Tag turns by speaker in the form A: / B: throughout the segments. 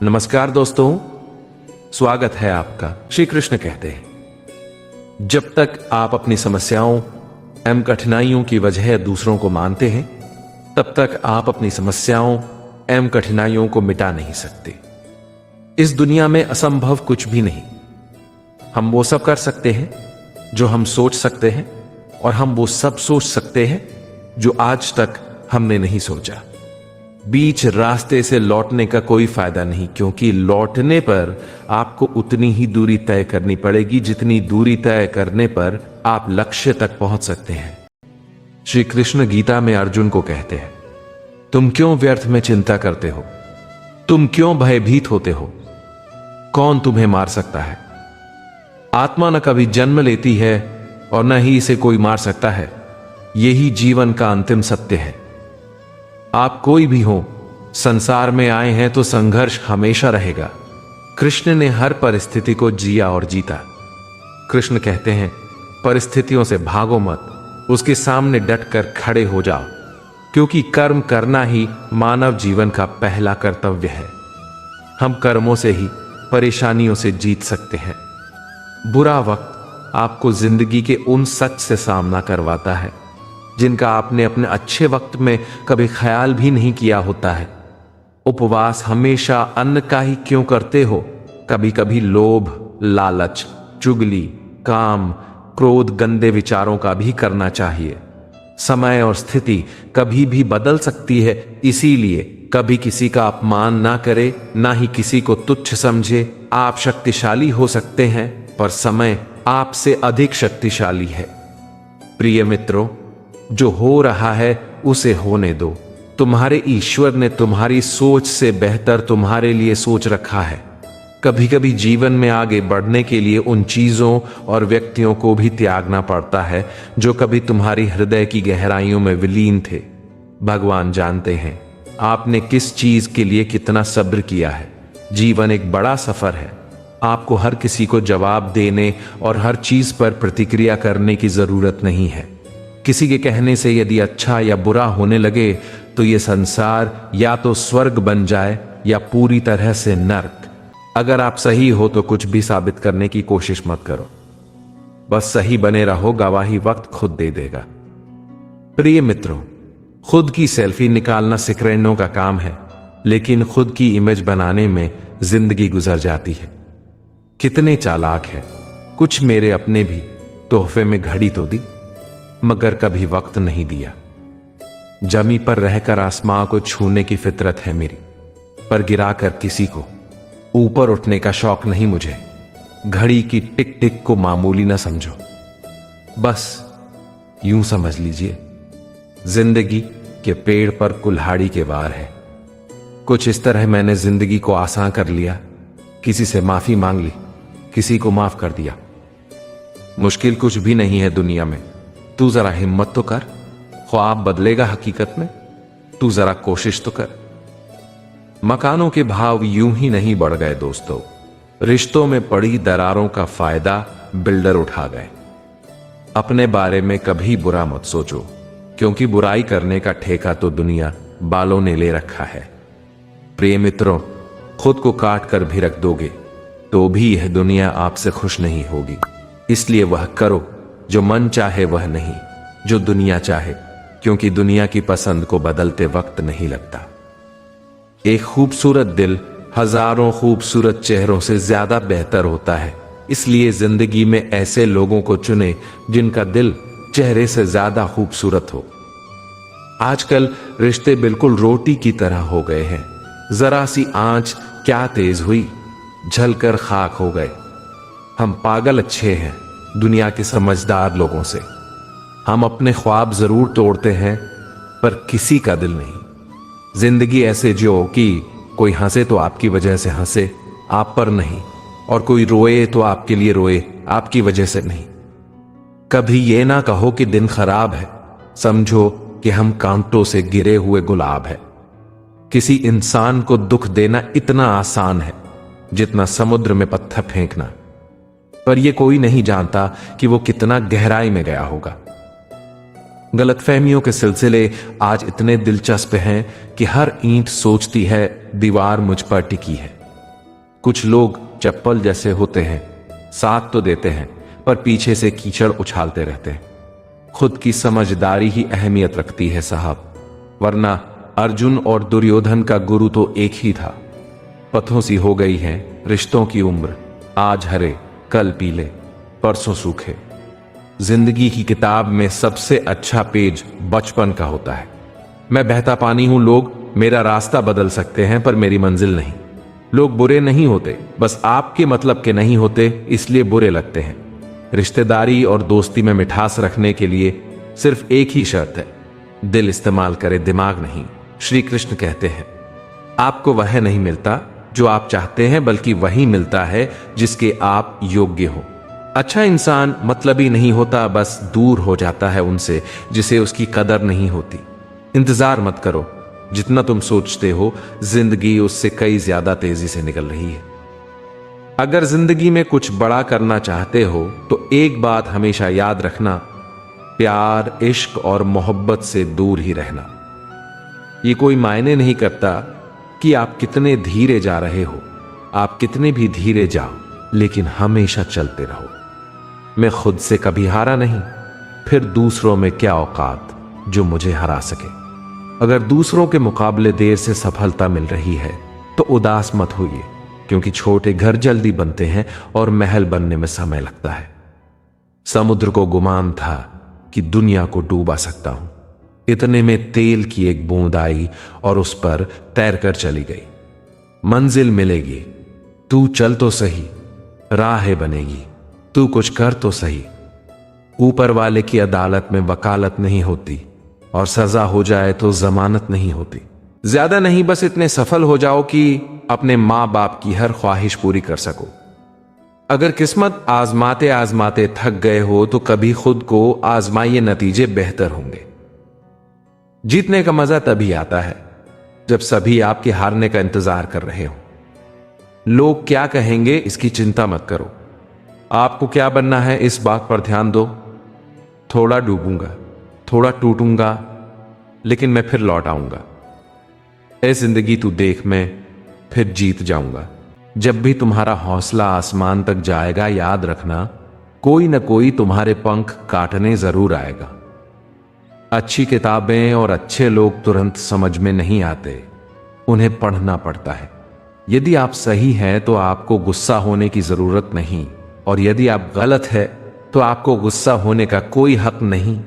A: नमस्कार दोस्तों, स्वागत है आपका। श्री कृष्ण कहते हैं, जब तक आप अपनी समस्याओं एवं कठिनाइयों की वजह दूसरों को मानते हैं, तब तक आप अपनी समस्याओं एवं कठिनाइयों को मिटा नहीं सकते। इस दुनिया में असंभव कुछ भी नहीं। हम वो सब कर सकते हैं जो हम सोच सकते हैं, और हम वो सब सोच सकते हैं जो आज तक हमने नहीं सोचा। बीच रास्ते से लौटने का कोई फायदा नहीं, क्योंकि लौटने पर आपको उतनी ही दूरी तय करनी पड़ेगी जितनी दूरी तय करने पर आप लक्ष्य तक पहुंच सकते हैं। श्री कृष्ण गीता में अर्जुन को कहते हैं, तुम क्यों व्यर्थ में चिंता करते हो? तुम क्यों भयभीत होते हो? कौन तुम्हें मार सकता है? आत्मा न कभी जन्म लेती है और न ही इसे कोई मार सकता है। यही जीवन का अंतिम सत्य है। आप कोई भी हो, संसार में आए हैं तो संघर्ष हमेशा रहेगा। कृष्ण ने हर परिस्थिति को जिया और जीता। कृष्ण कहते हैं, परिस्थितियों से भागो मत, उसके सामने डटकर खड़े हो जाओ, क्योंकि कर्म करना ही मानव जीवन का पहला कर्तव्य है। हम कर्मों से ही परेशानियों से जीत सकते हैं। बुरा वक्त आपको जिंदगी के उन सच से सामना करवाता है जिनका आपने अपने अच्छे वक्त में कभी ख्याल भी नहीं किया होता है। उपवास हमेशा अन्न का ही क्यों करते हो? कभी कभी लोभ, लालच, चुगली, काम, क्रोध, गंदे विचारों का भी करना चाहिए। समय और स्थिति कभी भी बदल सकती है, इसीलिए कभी किसी का अपमान ना करे, ना ही किसी को तुच्छ समझे। आप शक्तिशाली हो सकते हैं, पर समय आपसे अधिक शक्तिशाली है। प्रिय मित्रों, जो हो रहा है उसे होने दो। तुम्हारे ईश्वर ने तुम्हारी सोच से बेहतर तुम्हारे लिए सोच रखा है। कभी कभी जीवन में आगे बढ़ने के लिए उन चीजों और व्यक्तियों को भी त्यागना पड़ता है जो कभी तुम्हारी हृदय की गहराइयों में विलीन थे। भगवान जानते हैं आपने किस चीज के लिए कितना सब्र किया है। जीवन एक बड़ा सफर है। आपको हर किसी को जवाब देने और हर चीज पर प्रतिक्रिया करने की जरूरत नहीं है। किसी के कहने से यदि अच्छा या बुरा होने लगे तो ये संसार या तो स्वर्ग बन जाए या पूरी तरह से नर्क। अगर आप सही हो तो कुछ भी साबित करने की कोशिश मत करो, बस सही बने रहो, गवाही वक्त खुद दे देगा। प्रिय मित्रों, खुद की सेल्फी निकालना सिकरेंडों का काम है, लेकिन खुद की इमेज बनाने में जिंदगी गुजर जाती है। कितने चालाक है। कुछ मेरे अपने भी तोहफे में घड़ी तो दी, मगर कभी वक्त नहीं दिया। जमी पर रहकर आसमां को छूने की फितरत है मेरी, पर गिराकर किसी को ऊपर उठने का शौक नहीं मुझे। घड़ी की टिक टिक को मामूली ना समझो, बस यूं समझ लीजिए जिंदगी के पेड़ पर कुल्हाड़ी के वार है। कुछ इस तरह मैंने जिंदगी को आसान कर लिया। किसी से माफी मांग ली, किसी को माफ कर दिया। मुश्किल कुछ भी नहीं है दुनिया में। तू जरा हिम्मत तो कर, ख्वाब बदलेगा हकीकत में। तू जरा कोशिश तो कर। मकानों के भाव यूं ही नहीं बढ़ गए दोस्तों। रिश्तों में पड़ी दरारों का फायदा बिल्डर उठा गए। अपने बारे में कभी बुरा मत सोचो, क्योंकि बुराई करने का ठेका तो दुनिया बालों ने ले रखा है। प्रिय मित्रों, खुद को काट कर भी रख दोगे तो भी यह दुनिया आपसे खुश नहीं होगी। इसलिए वह करो जो मन चाहे, वह नहीं जो दुनिया चाहे, क्योंकि दुनिया की पसंद को बदलते वक्त नहीं लगता। एक खूबसूरत दिल हजारों खूबसूरत चेहरों से ज्यादा बेहतर होता है। इसलिए जिंदगी में ऐसे लोगों को चुने जिनका दिल चेहरे से ज्यादा खूबसूरत हो। आजकल रिश्ते बिल्कुल रोटी की तरह हो गए हैं। जरा सी आंच क्या तेज हुई, जलकर खाक हो गए। हम पागल अच्छे हैं दुनिया के समझदार लोगों से। हम अपने ख्वाब जरूर तोड़ते हैं, पर किसी का दिल नहीं। जिंदगी ऐसे जियो कि कोई हंसे तो आपकी वजह से हंसे, आप पर नहीं, और कोई रोए तो आपके लिए रोए, आपकी वजह से नहीं। कभी ये ना कहो कि दिन खराब है, समझो कि हम कांटों से गिरे हुए गुलाब है। किसी इंसान को दुख देना इतना आसान है जितना समुद्र में पत्थर फेंकना, पर यह कोई नहीं जानता कि वो कितना गहराई में गया होगा। गलतफहमियों के सिलसिले आज इतने दिलचस्प हैं कि हर ईंट सोचती है दीवार मुझ पर टिकी है। कुछ लोग चप्पल जैसे होते हैं, साथ तो देते हैं पर पीछे से कीचड़ उछालते रहते हैं। खुद की समझदारी ही अहमियत रखती है साहब, वरना अर्जुन और दुर्योधन का गुरु तो एक ही था। पथों सी हो गई है रिश्तों की उम्र, आज हरे कल पीले परसों सूखे। जिंदगी की किताब में सबसे अच्छा पेज बचपन का होता है। मैं बहता पानी हूं, लोग मेरा रास्ता बदल सकते हैं पर मेरी मंजिल नहीं। लोग बुरे नहीं होते, बस आपके मतलब के नहीं होते इसलिए बुरे लगते हैं। रिश्तेदारी और दोस्ती में मिठास रखने के लिए सिर्फ एक ही शर्त है, दिल इस्तेमाल करे दिमाग नहीं। श्री कृष्ण कहते हैं आपको वह नहीं मिलता जो आप चाहते हैं, बल्कि वही मिलता है जिसके आप योग्य हो। अच्छा इंसान मतलबी नहीं होता, बस दूर हो जाता है उनसे जिसे उसकी कदर नहीं होती। इंतजार मत करो, जितना तुम सोचते हो जिंदगी उससे कई ज्यादा तेजी से निकल रही है। अगर जिंदगी में कुछ बड़ा करना चाहते हो तो एक बात हमेशा याद रखना, प्यार इश्क और मोहब्बत से दूर ही रहना। ये कोई मायने नहीं करता कि आप कितने धीरे जा रहे हो, आप कितने भी धीरे जाओ, लेकिन हमेशा चलते रहो। मैं खुद से कभी हारा नहीं, फिर दूसरों में क्या औकात जो मुझे हरा सके। अगर दूसरों के मुकाबले देर से सफलता मिल रही है तो उदास मत होइए, क्योंकि छोटे घर जल्दी बनते हैं और महल बनने में समय लगता है। समुद्र को गुमान था कि दुनिया को डूबा सकता हूं, इतने में तेल की एक बूंद आई और उस पर तैरकर चली गई। मंजिल मिलेगी, तू चल तो सही, राहें बनेगी, तू कुछ कर तो सही। ऊपर वाले की अदालत में वकालत नहीं होती और सजा हो जाए तो जमानत नहीं होती। ज्यादा नहीं, बस इतने सफल हो जाओ कि अपने मां बाप की हर ख्वाहिश पूरी कर सको। अगर किस्मत आजमाते आजमाते थक गए हो तो कभी खुद को आजमाइए, नतीजे बेहतर होंगे। जीतने का मजा तभी आता है जब सभी आपके हारने का इंतजार कर रहे हो। लोग क्या कहेंगे इसकी चिंता मत करो, आपको क्या बनना है इस बात पर ध्यान दो। थोड़ा डूबूंगा, थोड़ा टूटूंगा, लेकिन मैं फिर लौट आऊंगा। ऐ जिंदगी तू देख, मैं फिर जीत जाऊंगा। जब भी तुम्हारा हौसला आसमान तक जाएगा, याद रखना कोई न कोई तुम्हारे पंख काटने जरूर आएगा। अच्छी किताबें और अच्छे लोग तुरंत समझ में नहीं आते, उन्हें पढ़ना पड़ता है। यदि आप सही हैं तो आपको गुस्सा होने की जरूरत नहीं, और यदि आप गलत है तो आपको गुस्सा होने का कोई हक नहीं।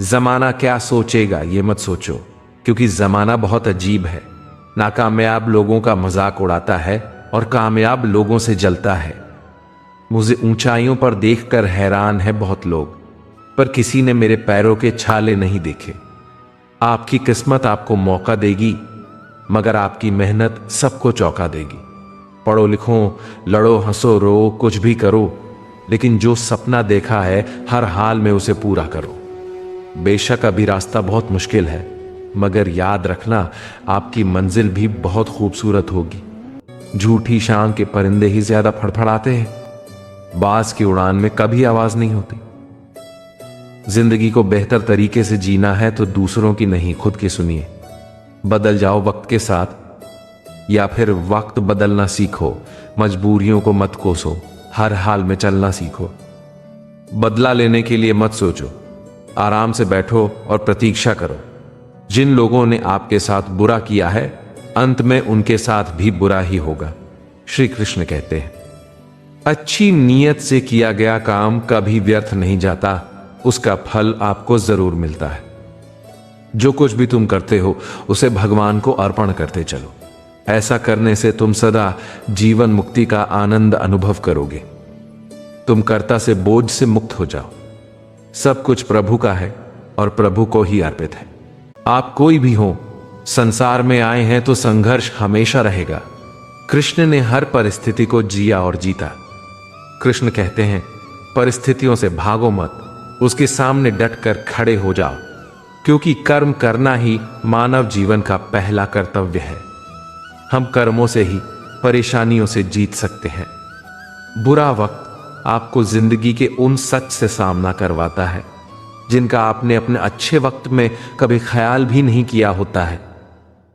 A: जमाना क्या सोचेगा ये मत सोचो, क्योंकि जमाना बहुत अजीब है। नाकामयाब लोगों का मजाक उड़ाता है और कामयाब लोगों से जलता है। मुझे ऊंचाइयों पर देखकर हैरान है बहुत लोग, पर किसी ने मेरे पैरों के छाले नहीं देखे। आपकी किस्मत आपको मौका देगी, मगर आपकी मेहनत सबको चौंका देगी। पढ़ो लिखो, लड़ो हंसो रो, कुछ भी करो, लेकिन जो सपना देखा है हर हाल में उसे पूरा करो। बेशक अभी रास्ता बहुत मुश्किल है, मगर याद रखना आपकी मंजिल भी बहुत खूबसूरत होगी। झूठी शान के परिंदे ही ज्यादा फड़फड़ाते हैं, बाज की उड़ान में कभी आवाज नहीं होती। जिंदगी को बेहतर तरीके से जीना है तो दूसरों की नहीं, खुद की सुनिए। बदल जाओ वक्त के साथ, या फिर वक्त बदलना सीखो। मजबूरियों को मत कोसो, हर हाल में चलना सीखो। बदला लेने के लिए मत सोचो, आराम से बैठो और प्रतीक्षा करो। जिन लोगों ने आपके साथ बुरा किया है, अंत में उनके साथ भी बुरा ही होगा। श्री कृष्ण कहते हैं अच्छी नीयत से किया गया काम कभी व्यर्थ नहीं जाता, उसका फल आपको जरूर मिलता है। जो कुछ भी तुम करते हो उसे भगवान को अर्पण करते चलो। ऐसा करने से तुम सदा जीवन मुक्ति का आनंद अनुभव करोगे। तुम कर्ता से बोझ से मुक्त हो जाओ। सब कुछ प्रभु का है और प्रभु को ही अर्पित है। आप कोई भी हो, संसार में आए हैं तो संघर्ष हमेशा रहेगा। कृष्ण ने हर परिस्थिति को जिया और जीता। कृष्ण कहते हैं परिस्थितियों से भागो मत, उसके सामने डटकर खड़े हो जाओ, क्योंकि कर्म करना ही मानव जीवन का पहला कर्तव्य है। हम कर्मों से ही परेशानियों से जीत सकते हैं। बुरा वक्त आपको जिंदगी के उन सच से सामना करवाता है जिनका आपने अपने अच्छे वक्त में कभी ख्याल भी नहीं किया होता है।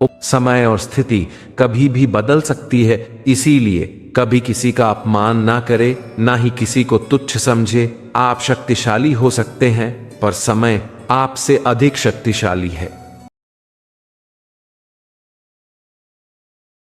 A: समय और स्थिति कभी भी बदल सकती है, इसीलिए कभी किसी का अपमान ना करे, ना ही किसी को तुच्छ समझे। आप शक्तिशाली हो सकते हैं, पर समय आपसे अधिक शक्तिशाली है।